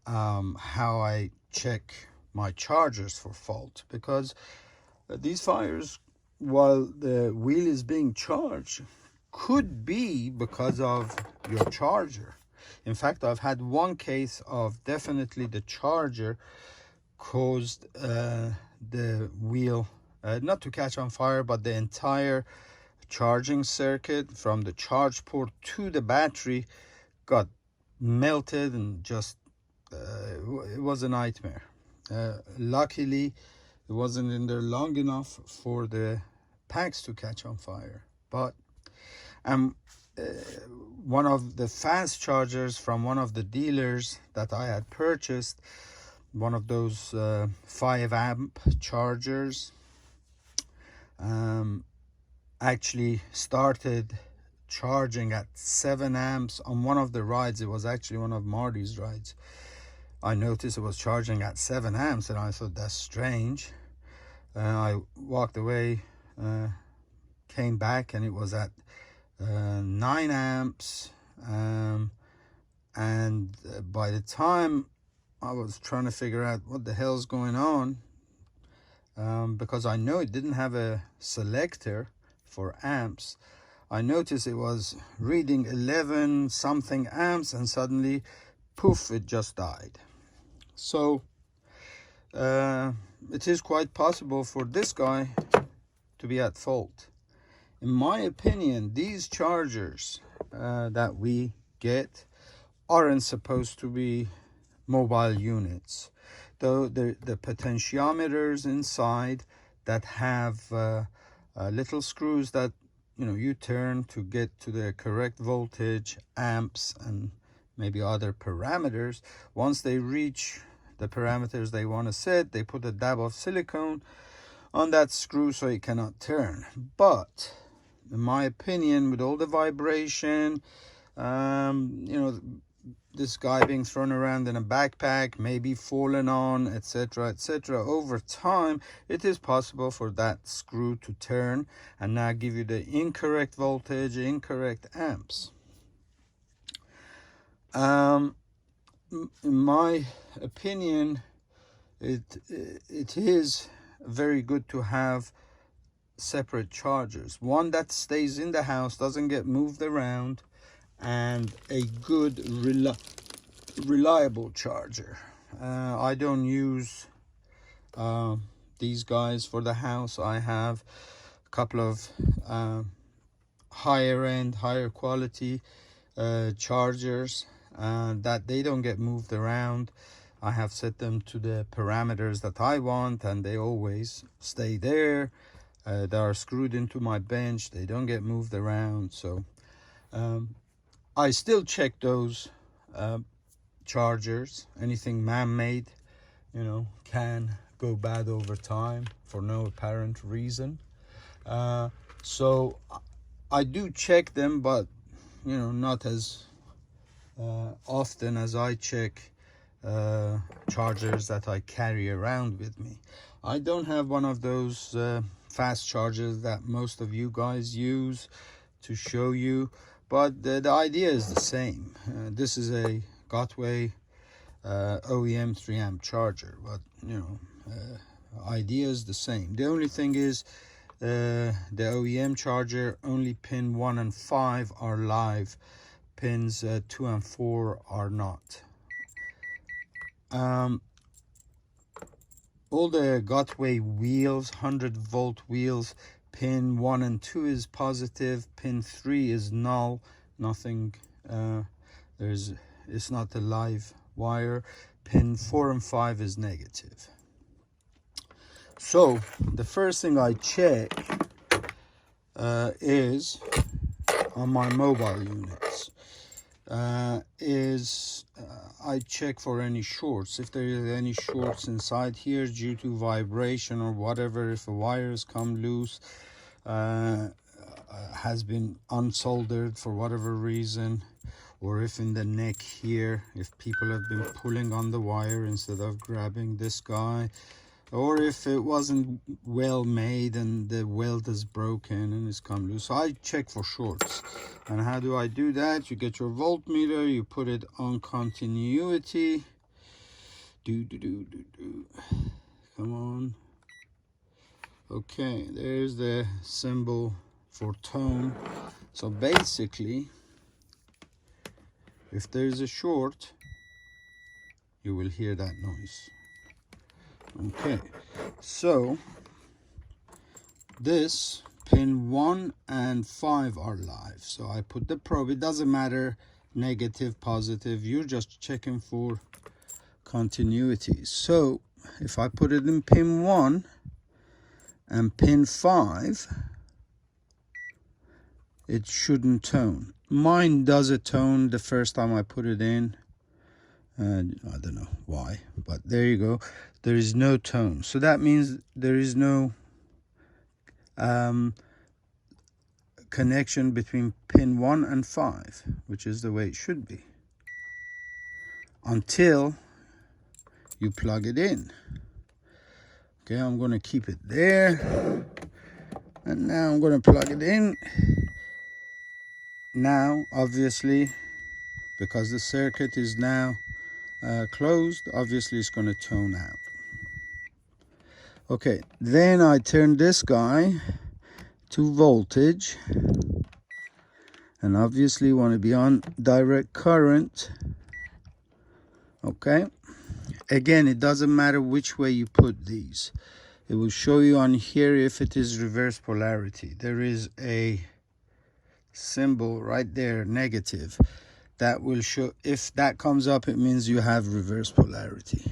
how I check my chargers for fault, because these fires, while the wheel is being charged, could be because of your charger. In fact, I've had one case of definitely the charger caused the wheel not to catch on fire, but the entire charging circuit from the charge port to the battery got melted, and just it was a nightmare. Luckily, it wasn't in there long enough for the packs to catch on fire. But uh, one of the fast chargers from one of the dealers that I had purchased, one of those 5 amp chargers, actually started charging at 7 amps on one of the rides. It was actually one of Marty's rides. I noticed it was charging at 7 amps, and I thought that's strange. I walked away, came back, and it was at 9 amps. And by the time I was trying to figure out what the hell's going on, because I know it didn't have a selector for amps, I noticed it was reading 11 something amps, and suddenly, poof, it just died. So it is quite possible for this guy to be at fault. In my opinion, these chargers that we get aren't supposed to be mobile units. Though the potentiometers inside that have little screws that you turn to get to the correct voltage, amps, and maybe other parameters. Once they reach the parameters they want to set, they put a dab of silicone on that screw so it cannot turn. But in my opinion, with all the vibration, this guy being thrown around in a backpack, maybe fallen on, etc., etc., over time, it is possible for that screw to turn and now give you the incorrect voltage, incorrect amps. In my opinion, it is very good to have separate chargers. One that stays in the house, doesn't get moved around, and a good reliable charger. I don't use these guys for the house. I have a couple of higher end, higher quality chargers that they don't get moved around. I have set them to the parameters that I want, and they always stay there. They are screwed into my bench. They don't get moved around. So I still check those chargers. Anything man-made, can go bad over time for no apparent reason. So I do check them, but not as often as I check chargers that I carry around with me. I don't have one of those fast chargers that most of you guys use to show you, but the idea is the same. This is a Gotway OEM 3 amp charger, but idea is the same. The only thing is the OEM charger, only pin 1 and 5 are live, pins 2 and 4 are not. All the Gotway wheels, 100-volt wheels, pin 1 and 2 is positive, pin 3 is null, nothing, it's not a live wire, pin 4 and 5 is negative. So the first thing I check is on my mobile units I check for any shorts. If there is any shorts inside here due to vibration or whatever, if a wire has come loose, has been unsoldered for whatever reason, or if in the neck here, if people have been pulling on the wire instead of grabbing this guy, or if it wasn't well made and the weld is broken and it's come loose. So I check for shorts. And how do I do that? You get your voltmeter, you put it on continuity, Come on. Okay, there's the symbol for tone. So basically, if there's a short, you will hear that noise. Okay, so this pin 1 and 5 are live. So I put the probe. It doesn't matter negative, positive. You're just checking for continuity. So if I put it in pin 1 and pin 5, it shouldn't tone. Mine does a tone the first time I put it in. And I don't know why, but there you go. There is no tone. So that means there is no connection between pin 1 and 5, which is the way it should be, until you plug it in. Okay, I'm going to keep it there. And now I'm going to plug it in. Now, obviously, because the circuit is now closed, obviously it's going to tone out. Okay, then I turn this guy to voltage, and obviously want to be on direct current. Okay, again, it doesn't matter which way you put these. It will show you on here if it is reverse polarity. There is a symbol right there, negative, that will show. If that comes up, it means you have reverse polarity.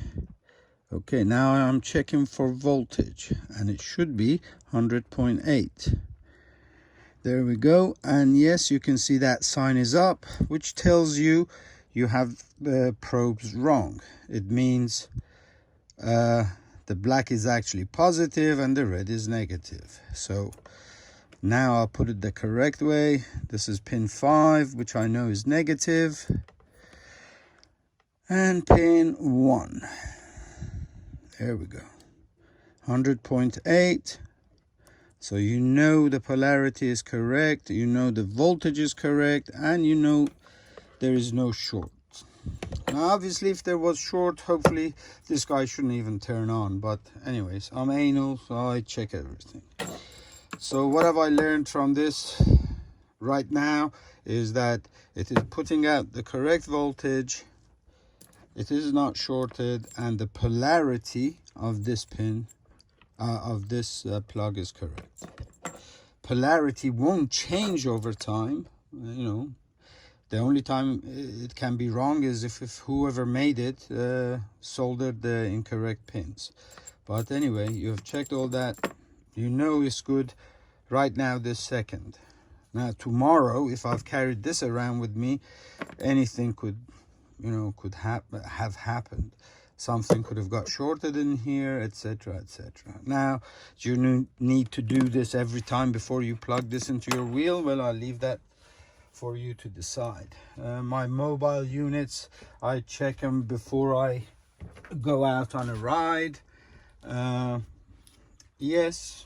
Okay, now I'm checking for voltage, and it should be 100.8. There we go. And yes, you can see that sign is up, which tells you you have the probes wrong. It means the black is actually positive and the red is negative. So now I'll put it the correct way. This is pin 5, which I know is negative, and pin 1. There we go, 100.8. So you know the polarity is correct, you know the voltage is correct, and you know there is no short. Now obviously if there was short, hopefully this guy shouldn't even turn on. But anyways, I'm anal, so I check everything. So what have I learned from this right now is that it is putting out the correct voltage. It is not shorted, and the polarity of this pin, of this plug is correct. Polarity won't change over time. You know, the only time it can be wrong is if whoever made it soldered the incorrect pins. But anyway, you have checked all that. You know it's good right now, this second. Now tomorrow, if I've carried this around with me, anything could, you know, could have happened. Something could have got shorted in here, etc., etc. Now, do you need to do this every time before you plug this into your wheel? Well, I'll leave that for you to decide. My mobile units, I check them before I go out on a ride. Yes,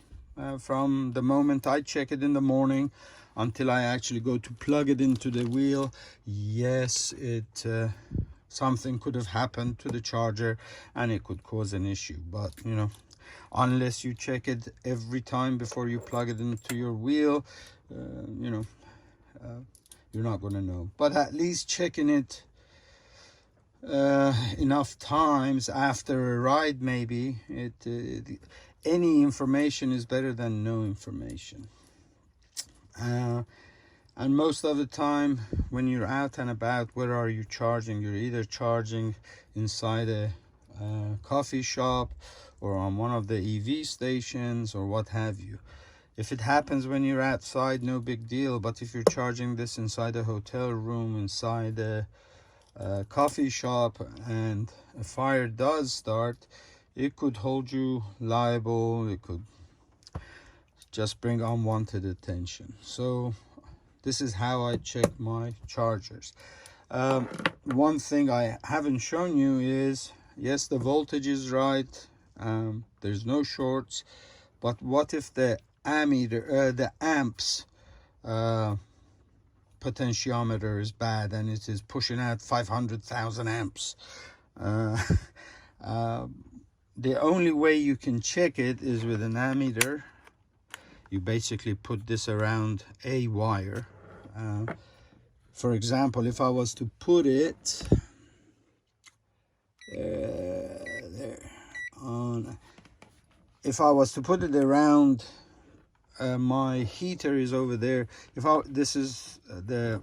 from the moment I check it in the morning until I actually go to plug it into the wheel, yes, something could have happened to the charger and it could cause an issue. But you know, unless you check it every time before you plug it into your wheel, you know, you're not going to know. But at least checking it enough times after a ride, maybe any information is better than no information. And most of the time when you're out and about, where are you charging? You're either charging inside a coffee shop or on one of the EV stations or what have you. If it happens when you're outside, no big deal. But if you're charging this inside a hotel room, inside a coffee shop, and a fire does start, it could hold you liable. It could just bring unwanted attention. So this is how I check my chargers. One thing I haven't shown you is, yes, the voltage is right. There's no shorts. But what if the ammeter, the amps potentiometer is bad and it is pushing out 500,000 amps? the only way you can check it is with an ammeter. You basically put this around a wire. For example, if I was to put it there on, if I was to put it around my heater is over there. This is the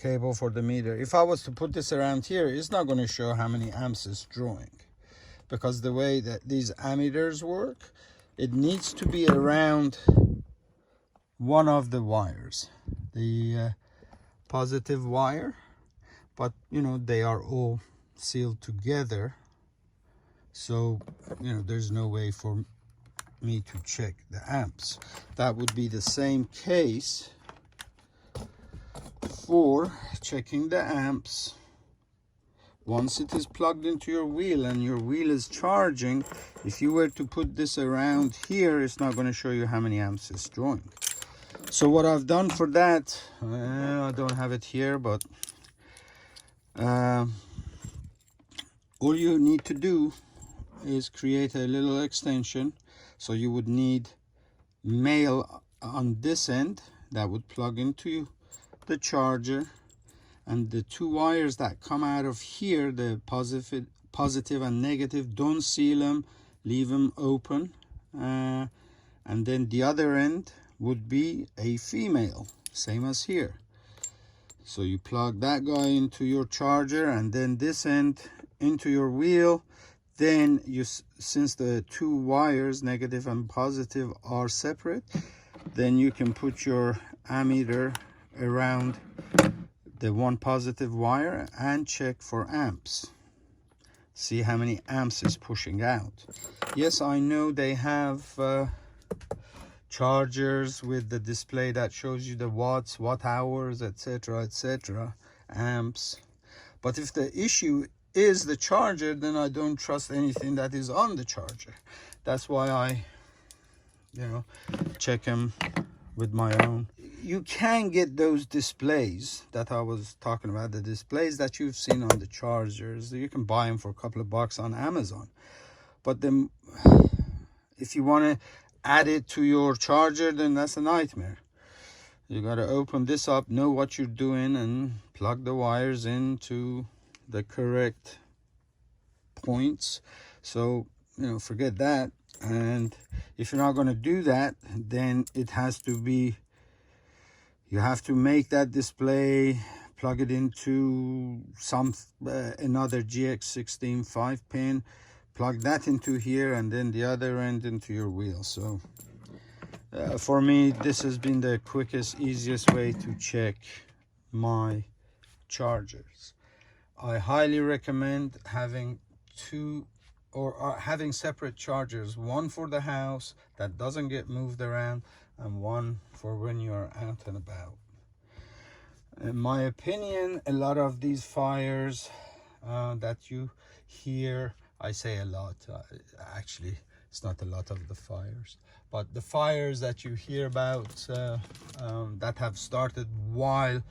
cable for the meter. If I was to put this around here, it's not going to show how many amps it's drawing, because the way that these ammeters work, it needs to be around one of the wires, the positive wire, but you know, they are all sealed together, so you know, there's no way for me to check the amps. That would be the same case for checking the amps. Once it is plugged into your wheel and your wheel is charging, if you were to put this around here, it's not going to show you how many amps it's drawing. So what I've done for that, I don't have it here, but all you need to do is create a little extension. So you would need male on this end that would plug into the charger, and the two wires that come out of here, the positive and negative, don't seal them, leave them open, and then the other end would be a female, same as here. So you plug that guy into your charger and then this end into your wheel. Then you, since the two wires, negative and positive, are separate, then you can put your ammeter around the one positive wire and check for amps. See how many amps is pushing out. Yes, I know they have chargers with the display that shows you the watts, watt hours, etc., amps. But if the issue is the charger, then I don't trust anything that is on the charger. That's why I, you know, check them with my own. You can get those displays that I was talking about, the displays that you've seen on the chargers. You can buy them for a couple of bucks on Amazon. But then if you want to add it to your charger, then that's a nightmare. You got to open this up, know what you're doing, and plug the wires into the correct points. So, you know, forget that. And if you're not going to do that, then it has to be, you have to make that display, plug it into some another GX16 5-pin, plug that into here, and then the other end into your wheel. So for me, this has been the quickest, easiest way to check my chargers. I highly recommend having two or having separate chargers, one for the house that doesn't get moved around and one for when you're out and about. In my opinion, a lot of these fires that you hear, I say a lot, actually it's not a lot of the fires, but the fires that you hear about that have started while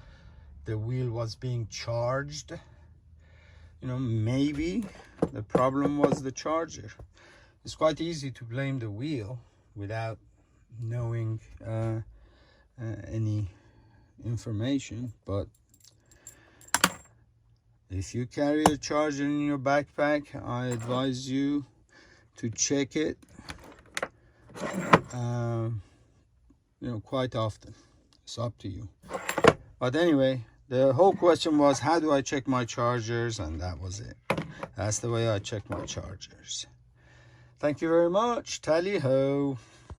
the wheel was being charged, you know, maybe the problem was the charger. It's quite easy to blame the wheel without knowing any information, but if you carry a charger in your backpack, I advise you to check it you know, quite often. It's up to you. But anyway, the whole question was, how do I check my chargers? And that was it. That's the way I check my chargers. Thank you very much. Tally ho.